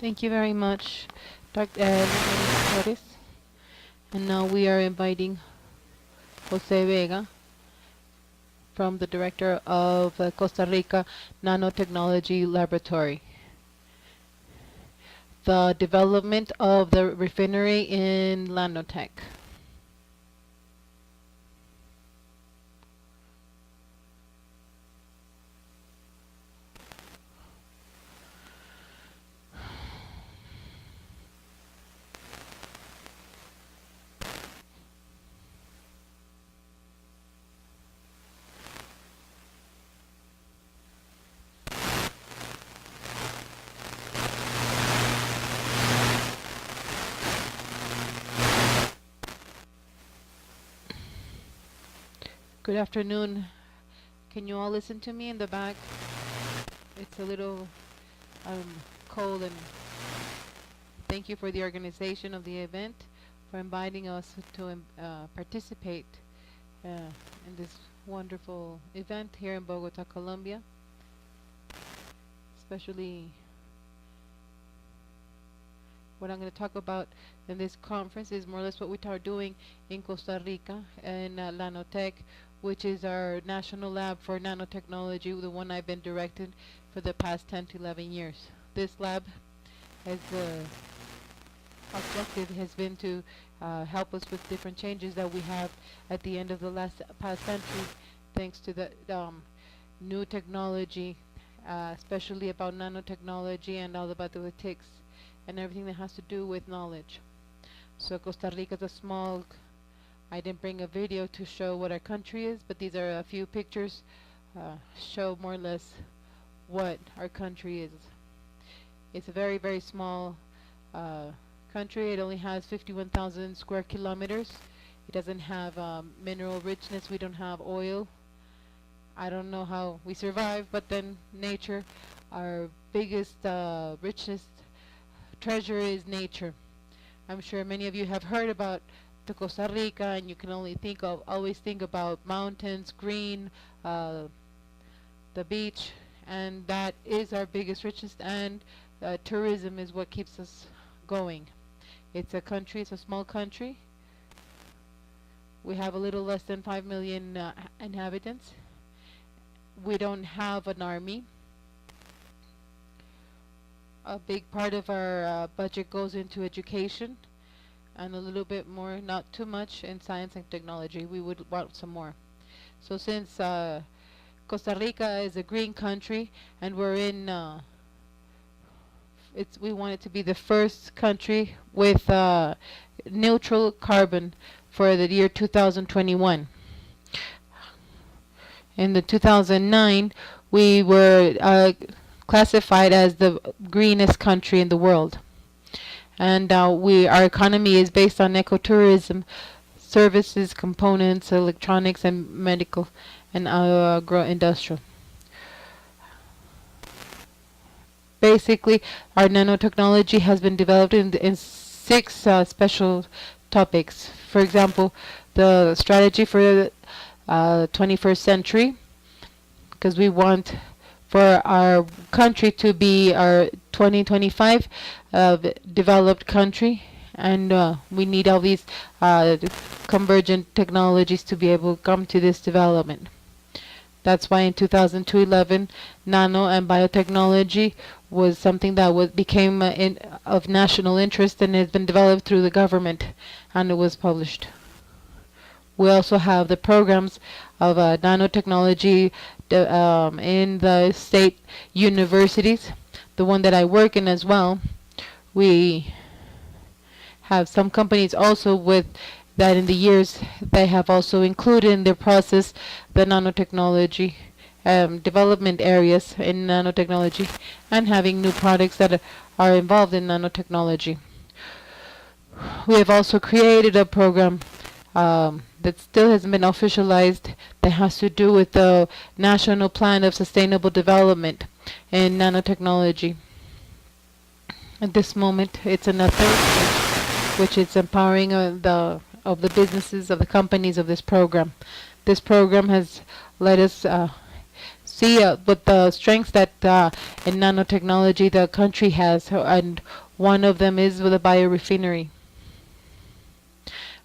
Thank you very much, Dr. Torres. And now we are inviting José Vega from the director of Costa Rica Nanotechnology Laboratory. The development of the refinery in LANOTEC. Good afternoon. Can you all listen to me in the back? It's a little cold, and thank you for the organization of the event, for inviting us to participate in this wonderful event here in Bogota, Colombia. Especially what I'm going to talk about in this conference is more or less what we are doing in Costa Rica and LANOTEC, which is our national lab for nanotechnology, the one I've been directing for the past 10 to 11 years. This lab has objective has been to help us with different changes that we have at the end of the past century, thanks to the new technology, especially about nanotechnology and all about the TICs and everything that has to do with knowledge. So Costa Rica is a small, I didn't bring a video to show what our country is, but these are a few pictures show more or less what our country is. It's a very, very small country. It only has 51,000 square kilometers. It doesn't have mineral richness. We don't have oil. I don't know how we survive, but then nature, our biggest richness, treasure is nature. I'm sure many of you have heard about the Costa Rica, and you can only always think about mountains, green, the beach, and that is our biggest richness, and tourism is what keeps us going. It's a small country. We have a little less than 5 million inhabitants. We don't have an army. A big part of our budget goes into education, and a little bit more, not too much, in science and technology. We would want some more. So since Costa Rica is a green country, and we're in, we want it to be the first country with neutral carbon for the year 2021. In the 2009, we were classified as the greenest country in the world. And our economy is based on ecotourism, services, components, electronics, and medical, and agro-industrial. Basically, our nanotechnology has been developed in 6 special topics. For example, the strategy for the 21st century, because we want for our country to be our 2025 developed country, and we need all these convergent technologies to be able to come to this development. That's why in 2011, nano and biotechnology was something that became of national interest, and has been developed through the government, and it was published. We also have the programs of nanotechnology in the state universities, the one that I work in as well. We have some companies also with that in the years they have also included in their process the nanotechnology development areas in nanotechnology, and having new products that are involved in nanotechnology. We have also created a program that still hasn't been officialized, that has to do with the National Plan of Sustainable Development in nanotechnology. At this moment, it's in the 3rd stage, which is empowering the businesses, of the companies of this program. This program has let us see what the strengths that in nanotechnology the country has, and one of them is with a biorefinery.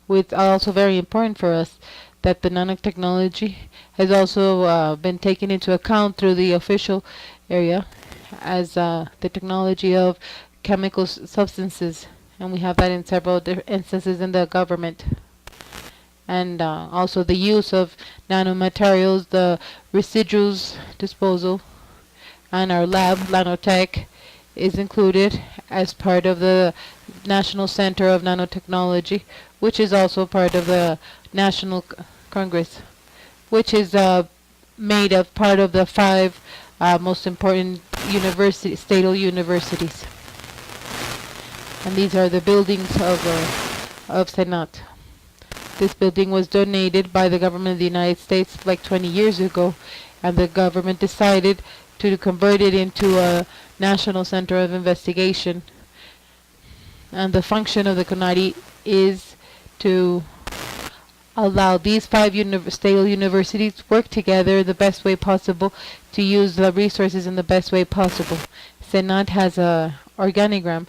It's also very important for us that the nanotechnology has also been taken into account through the official area as the technology of chemical substances, and we have that in several instances in the government. And also the use of nanomaterials, the residuals disposal, and our lab, LANOTEC, is included as part of the National Center of Nanotechnology, which is also part of the National Congress, which is made of part of the 5 most important state universities. And these are the buildings of Senat. This building was donated by the government of the United States like 20 years ago, and the government decided to convert it into a national center of investigation. And the function of the CONADI is to allow these 5 state universities to work together the best way possible to use the resources in the best way possible. Senat has a organigram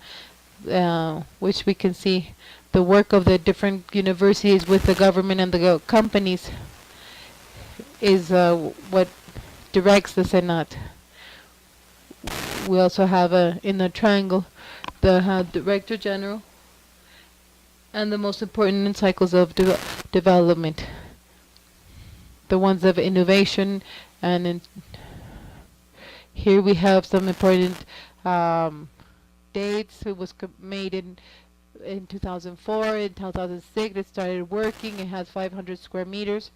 which we can see the work of the different universities with the government and the companies is what directs the Senat. We also have in the triangle the Director General and the most important cycles of development. The ones of innovation, and here we have some important dates. It was made in 2004. In 2006 it started working. It has 500 square meters.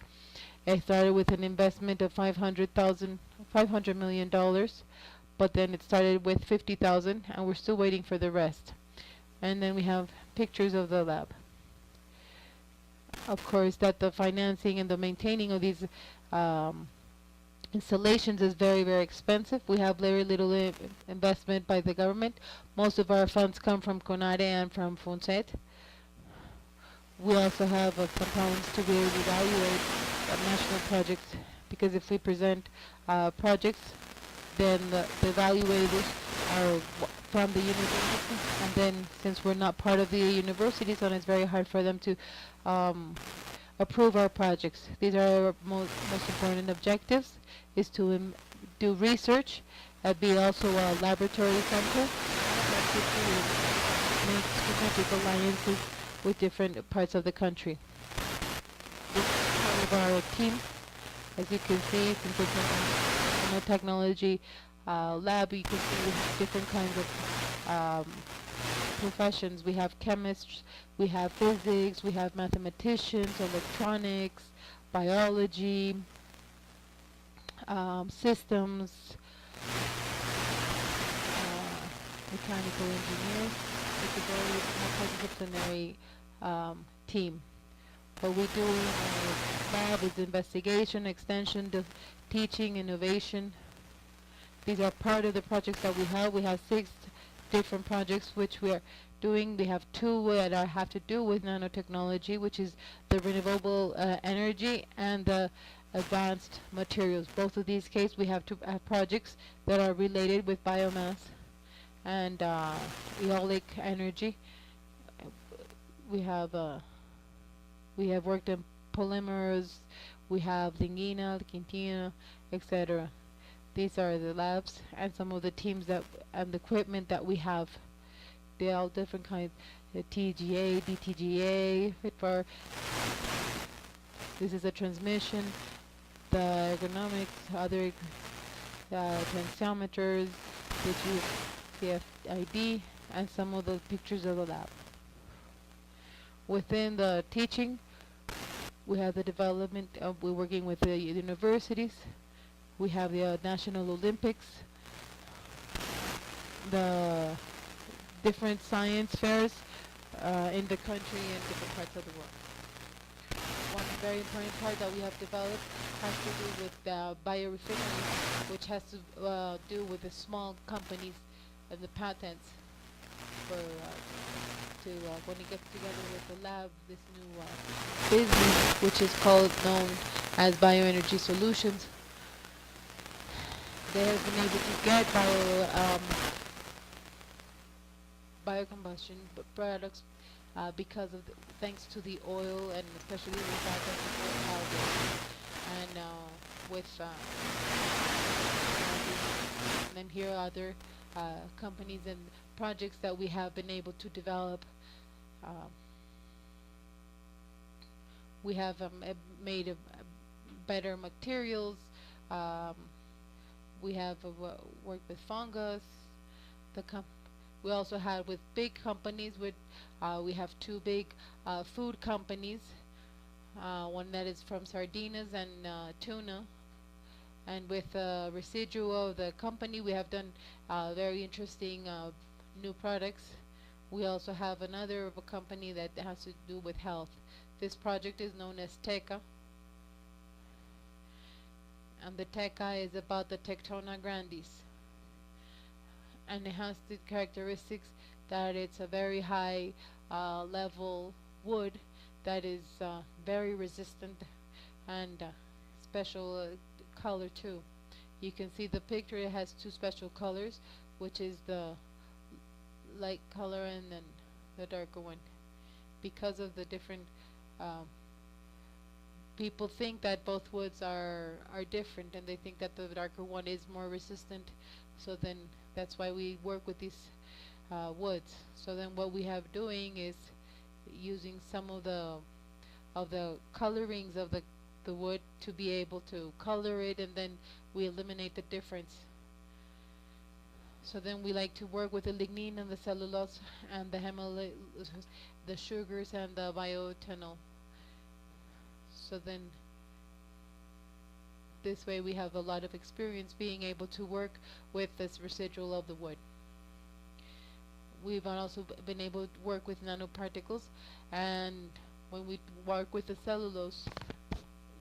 It started with an investment of $500 million, but then it started with 50,000, and we're still waiting for the rest. And then we have pictures of the lab. Of course, that the financing and the maintaining of these installations is very, very expensive. We have very little investment by the government. Most of our funds come from CONADE and from FUNCET. We also have some problems to be able to evaluate national projects, because if we present projects, then the evaluators are from the university, and then since we're not part of the university, so it's very hard for them to approve our projects. These are our most important objectives, is to do research, be also a laboratory center, and to make strategic alliances with different parts of the country. This is part of our team. As you can see, since it's a nanotechnology lab, you can see we have different kinds of professions. We have chemists, we have physics, we have mathematicians, electronics, biology, systems, mechanical engineers. It's a very multidisciplinary team. What we do in our lab is investigation, extension, teaching, innovation. These are part of the projects that we have. We have 6 different projects which we are doing. We have 2 that have to do with nanotechnology, which is the renewable energy and the advanced materials. Both of these cases, we have 2 projects that are related with biomass and eolic energy. We have worked in polymers. We have Linguina, Quintina, etc. These are the labs and some of the teams and the equipment that we have. They're all different kinds. The TGA, DTGA, FITFAR. This is a transmission. The ergonomics, other tensiometers, the GFID, and some of the pictures of the lab. Within the teaching, we have the development of, we're working with the universities. We have the National Olympics, the different science fairs in the country and different parts of the world. One very important part that we have developed has to do with biorefinery, which has to do with the small companies and the patents for when it gets together with the lab, this new business, which is known as bioenergy solutions. they have been able to get biocombustion products because of thanks to the oil, and especially the fact that people have and with and then here are other companies and projects that we have been able to develop. Um, we have made better materials. Um, we have worked with fungus. The we also had with big companies. With we have two big food companies. One that is from sardinas and tuna. And with the residual of the company, we have done very interesting new products. We also have another of a company that has to do with health. This project is known as TECA, and the TECA is about the Tectona grandis, and it has the characteristics that it's a very high level wood that is very resistant and special color too. You can see the picture, it has two special colors, which is the light color and then the darker one. Because of the different people think that both woods are different, and they think that the darker one is more resistant, so then that's why we work with these woods. So then what we have doing is using some of the colorings of the wood to be able to color it, and then we eliminate the difference. So then we like to work with the lignin and the cellulose and the sugars and the bioethanol. So then this way we have a lot of experience being able to work with this residual of the wood. We've also been able to work with nanoparticles, and when we work with the cellulose,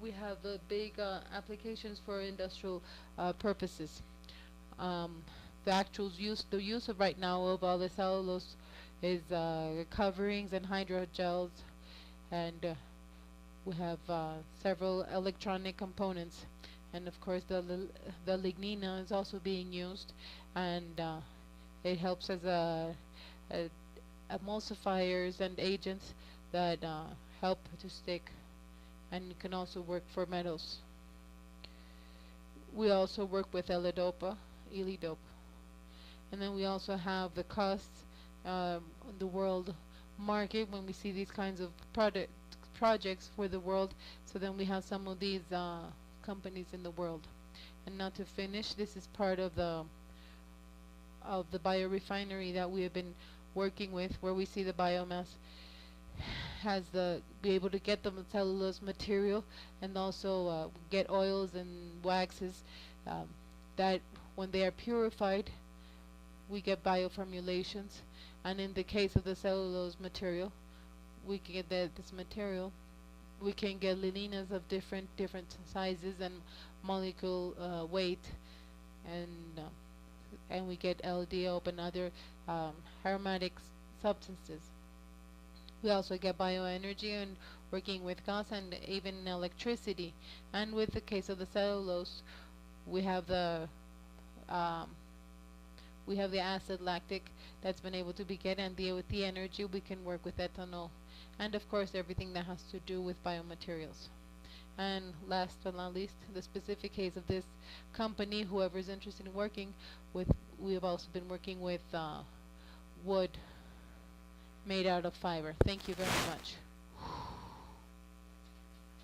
we have the big applications for industrial purposes. The use of right now of all the cellulose is coverings and hydrogels, and we have several electronic components, and of course the lignina is also being used, and it helps as emulsifiers and agents that help to stick, and it can also work for metals. We also work with elidopa, and then we also have the costs on the world market when we see these kinds of projects for the world. So then we have some of these companies in the world. And now to finish, this is part of the biorefinery that we have been working with, where we see the biomass has be able to get the cellulose material, and also get oils and waxes that when they are purified we get bioformulations. And in the case of the cellulose material, we can get this material, we can get lininas of different sizes and molecule weight, and we get LDO and other aromatic substances. We also get bioenergy and working with gas and even electricity. And with the case of the cellulose, we have the acid lactic that's been able to be get, and with the energy we can work with ethanol, and of course everything that has to do with biomaterials. And last but not least, the specific case of this company, whoever is interested in working with, we have also been working with wood made out of fiber. Thank you very much.